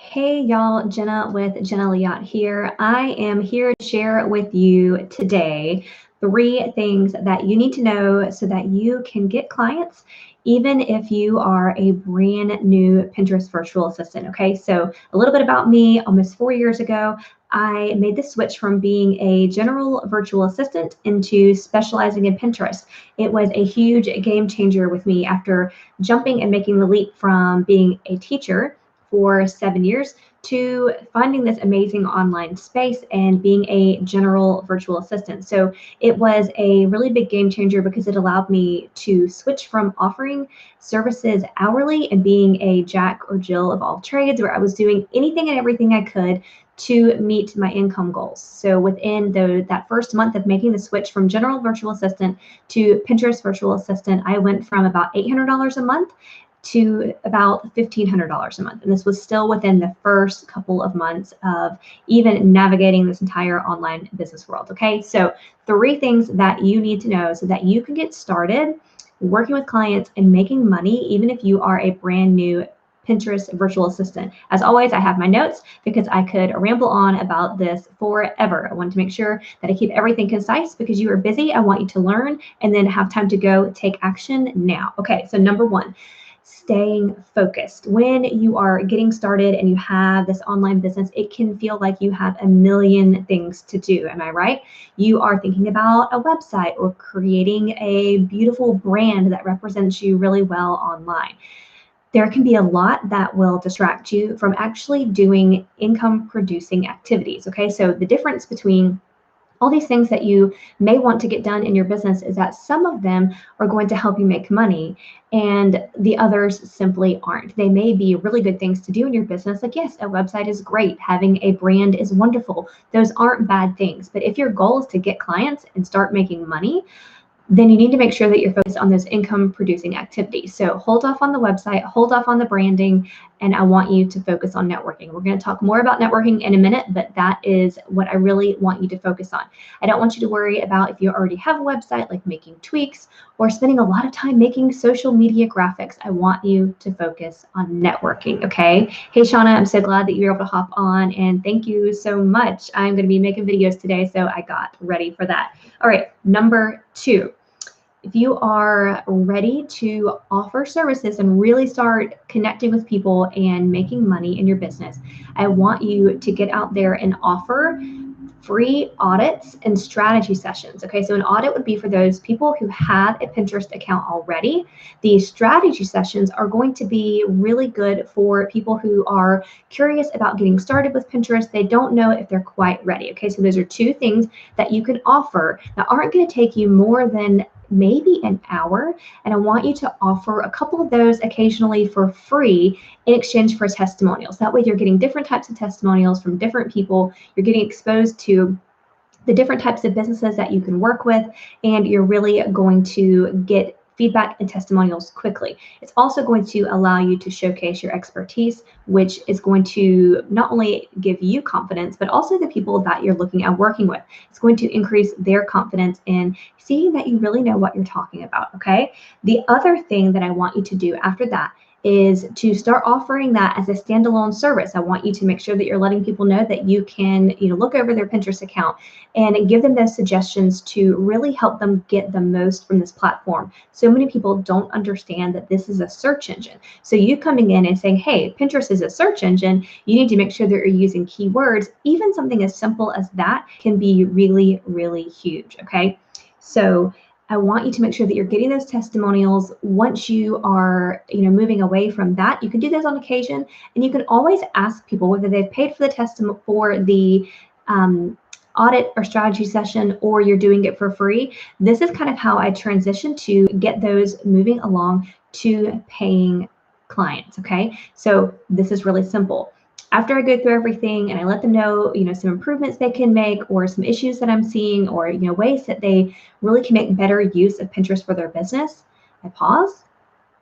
Hey y'all, Jenna with Jenna Liat here. I am here to share with you today 3 things that you need to know so that you can get clients even if you are a brand new Pinterest virtual assistant. Okay, so a little bit about me. Almost 4 years ago, I made the switch from being a general virtual assistant into specializing in Pinterest. It was a huge game changer with me after jumping and making the leap from being a teacher for 7 years to finding this amazing online space and being a general virtual assistant. So it was a really big game changer because it allowed me to switch from offering services hourly and being a Jack or Jill of all trades, where I was doing anything and everything I could to meet my income goals. So within that first month of making the switch from general virtual assistant to Pinterest virtual assistant, I went from about $800 a month to about $1,500 a month. And this was still within the first couple of months of even navigating this entire online business world. Okay, so 3 things that you need to know so that you can get started working with clients and making money, even if you are a brand new Pinterest virtual assistant. As always, I have my notes because I could ramble on about this forever. I want to make sure that I keep everything concise because you are busy. I want you to learn and then have time to go take action now. Okay, so number 1, staying focused. When you are getting started and you have this online business, it can feel like you have a million things to do. Am I right? You are thinking about a website or creating a beautiful brand that represents you really well online. There can be a lot that will distract you from actually doing income producing activities. Okay, so the difference between all these things that you may want to get done in your business is that some of them are going to help you make money and the others simply aren't. They may be really good things to do in your business. Like, yes, a website is great. Having a brand is wonderful. Those aren't bad things. But if your goal is to get clients and start making money, then you need to make sure that you're focused on those income producing activities. So hold off on the website, hold off on the branding, and I want you to focus on networking. We're going to talk more about networking in a minute, but that is what I really want you to focus on. I don't want you to worry about if you already have a website, like making tweaks or spending a lot of time making social media graphics. I want you to focus on networking, okay? Hey, Shauna, I'm so glad that you were able to hop on, and thank you so much. I'm going to be making videos today, so I got ready for that. All right, number 2. If you are ready to offer services and really start connecting with people and making money in your business, I want you to get out there and offer free audits and strategy sessions. Okay, so an audit would be for those people who have a Pinterest account already. These strategy sessions are going to be really good for people who are curious about getting started with Pinterest. They don't know if they're quite ready. Okay, so those are 2 things that you can offer that aren't going to take you more than maybe an hour, and I want you to offer a couple of those occasionally for free in exchange for testimonials. That way you're getting different types of testimonials from different people. You're getting exposed to the different types of businesses that you can work with, and you're really going to get feedback and testimonials quickly. It's also going to allow you to showcase your expertise, which is going to not only give you confidence, but also the people that you're looking at working with. It's going to increase their confidence in seeing that you really know what you're talking about, okay? The other thing that I want you to do after that is to start offering that as a standalone service. I want you to make sure that you're letting people know that you can, look over their Pinterest account and give them those suggestions to really help them get the most from this platform. So many people don't understand that this is a search engine. So you coming in and saying, hey, Pinterest is a search engine, you need to make sure that you're using keywords. Even something as simple as that can be really, really huge, okay? So I want you to make sure that you're getting those testimonials. Once you are, moving away from that, you can do those on occasion, and you can always ask people whether they've paid for the audit or strategy session, or you're doing it for free. This is kind of how I transition to get those moving along to paying clients. Okay, so this is really simple. After I go through everything and I let them know, some improvements they can make or some issues that I'm seeing or, ways that they really can make better use of Pinterest for their business, I pause.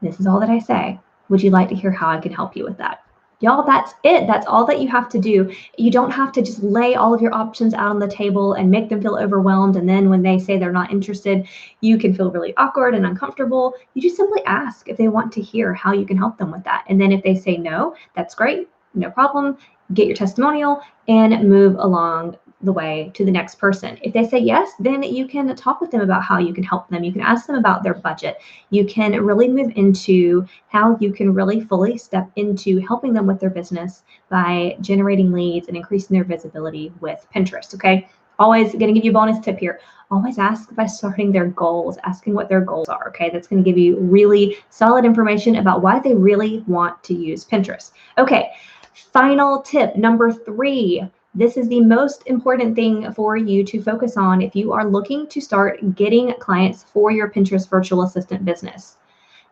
This is all that I say. Would you like to hear how I can help you with that? Y'all, that's it. That's all that you have to do. You don't have to just lay all of your options out on the table and make them feel overwhelmed. And then when they say they're not interested, you can feel really awkward and uncomfortable. You just simply ask if they want to hear how you can help them with that. And then if they say no, that's great. no problem. Get your testimonial and move along the way to the next person. If they say yes, then you can talk with them about how you can help them. You can ask them about their budget. You can really move into how you can really fully step into helping them with their business by generating leads and increasing their visibility with Pinterest. Okay. Always going to give you a bonus tip here. Always ask by starting their goals, asking what their goals are. Okay. That's going to give you really solid information about why they really want to use Pinterest. Okay. Final tip number 3. This is the most important thing for you to focus on if you are looking to start getting clients for your Pinterest virtual assistant business.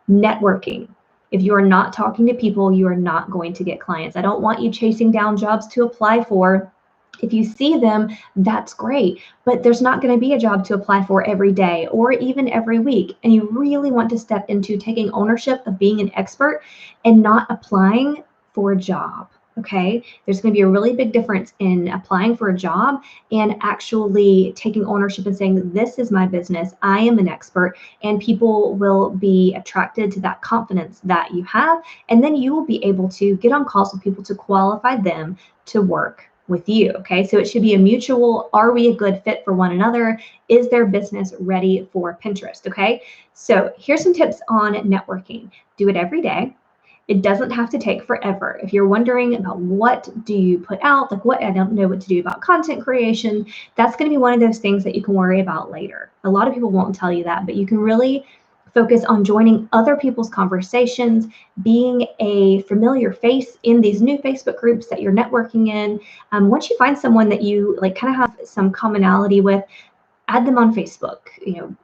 Networking. If you are not talking to people, you are not going to get clients. I don't want you chasing down jobs to apply for. If you see them, that's great, but there's not going to be a job to apply for every day or even every week. And you really want to step into taking ownership of being an expert and not applying for a job. Okay, there's going to be a really big difference in applying for a job and actually taking ownership and saying, this is my business, I am an expert, and people will be attracted to that confidence that you have. And then you will be able to get on calls with people to qualify them to work with you. Okay, so it should be a mutual, are we a good fit for one another? Is their business ready for Pinterest? Okay, so here's some tips on networking. Do it every day. It doesn't have to take forever. If you're wondering about what do you put out, like what I don't know what to do about content creation, that's going to be one of those things that you can worry about later. A lot of people won't tell you that, but you can really focus on joining other people's conversations, being a familiar face in these new Facebook groups that you're networking in. Once you find someone that you like kind of have some commonality with, add them on Facebook.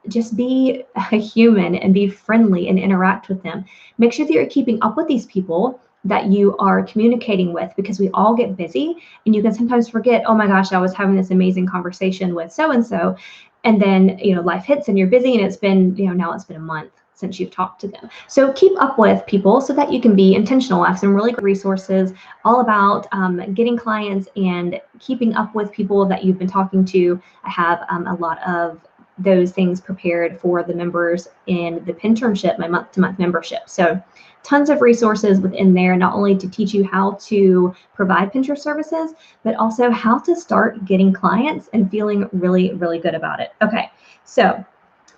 Just be a human and be friendly and interact with them. Make sure that you're keeping up with these people that you are communicating with, because we all get busy and you can sometimes forget, oh my gosh, I was having this amazing conversation with so-and-so. And then, life hits and you're busy and it's been, now it's been a month since you've talked to them. So keep up with people so that you can be intentional. I have some really good resources all about getting clients and keeping up with people that you've been talking to. I have a lot of those things prepared for the members in the Pinternship, my month-to-month membership. So tons of resources within there, not only to teach you how to provide Pinterest services, but also how to start getting clients and feeling really, really good about it. Okay, so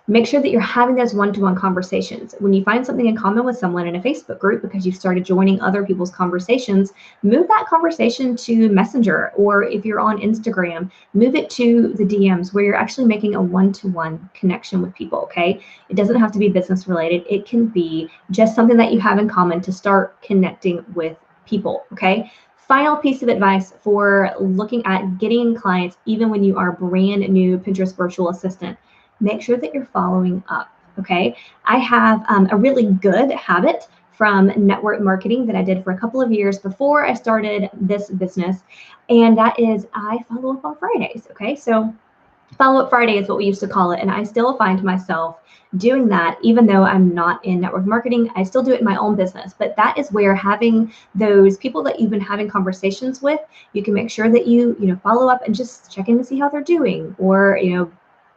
make sure that you're having those one-to-one conversations. When you find something in common with someone in a Facebook group because you've started joining other people's conversations, move that conversation to Messenger, or if you're on Instagram, move it to the DMs where you're actually making a one-to-one connection with people, okay? It doesn't have to be business related. It can be just something that you have in common to start connecting with people, okay? Final piece of advice for looking at getting clients, even when you are brand new Pinterest virtual assistant. Make sure that you're following up, okay? I have a really good habit from network marketing that I did for a couple of years before I started this business, and that is I follow up on Fridays, okay? So follow-up Friday is what we used to call it, and I still find myself doing that even though I'm not in network marketing. I still do it in my own business, but that is where having those people that you've been having conversations with, you can make sure that you follow up and just check in to see how they're doing, or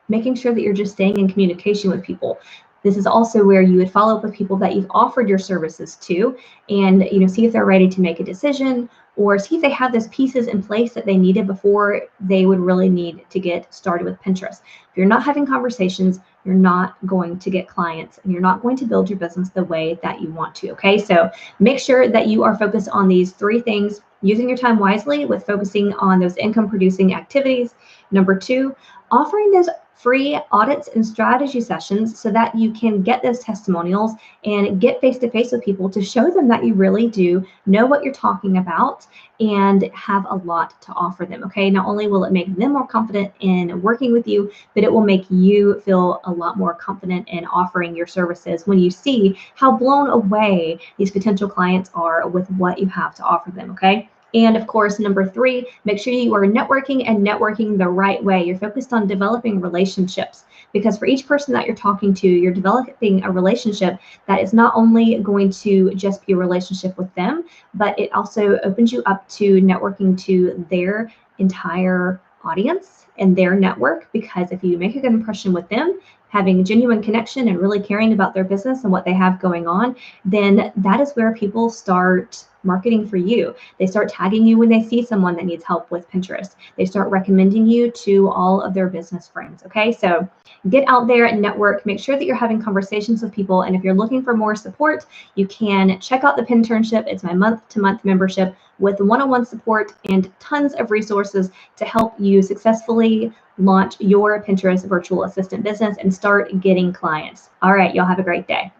making sure that you're just staying in communication with people. This is also where you would follow up with people that you've offered your services to and see if they're ready to make a decision, or see if they have those pieces in place that they needed before they would really need to get started with Pinterest. If you're not having conversations, you're not going to get clients and you're not going to build your business the way that you want to, okay? So make sure that you are focused on these 3 things, using your time wisely with focusing on those income producing activities. Number 2, offering those free audits and strategy sessions so that you can get those testimonials and get face-to-face with people to show them that you really do know what you're talking about and have a lot to offer them, okay? Not only will it make them more confident in working with you, but it will make you feel a lot more confident in offering your services when you see how blown away these potential clients are with what you have to offer them, okay? And of course, number 3, make sure you are networking and networking the right way. You're focused on developing relationships, because for each person that you're talking to, you're developing a relationship that is not only going to just be a relationship with them, but it also opens you up to networking to their entire audience and their network, because if you make a good impression with them, having genuine connection and really caring about their business and what they have going on, then that is where people start marketing for you. They start tagging you when they see someone that needs help with Pinterest. They start recommending you to all of their business friends. Okay, so get out there and network. Make sure that you're having conversations with people. And if you're looking for more support, you can check out the Pinternship. It's my month-to-month membership with one-on-one support and tons of resources to help you successfully launch your Pinterest virtual assistant business and start getting clients. All right, y'all have a great day.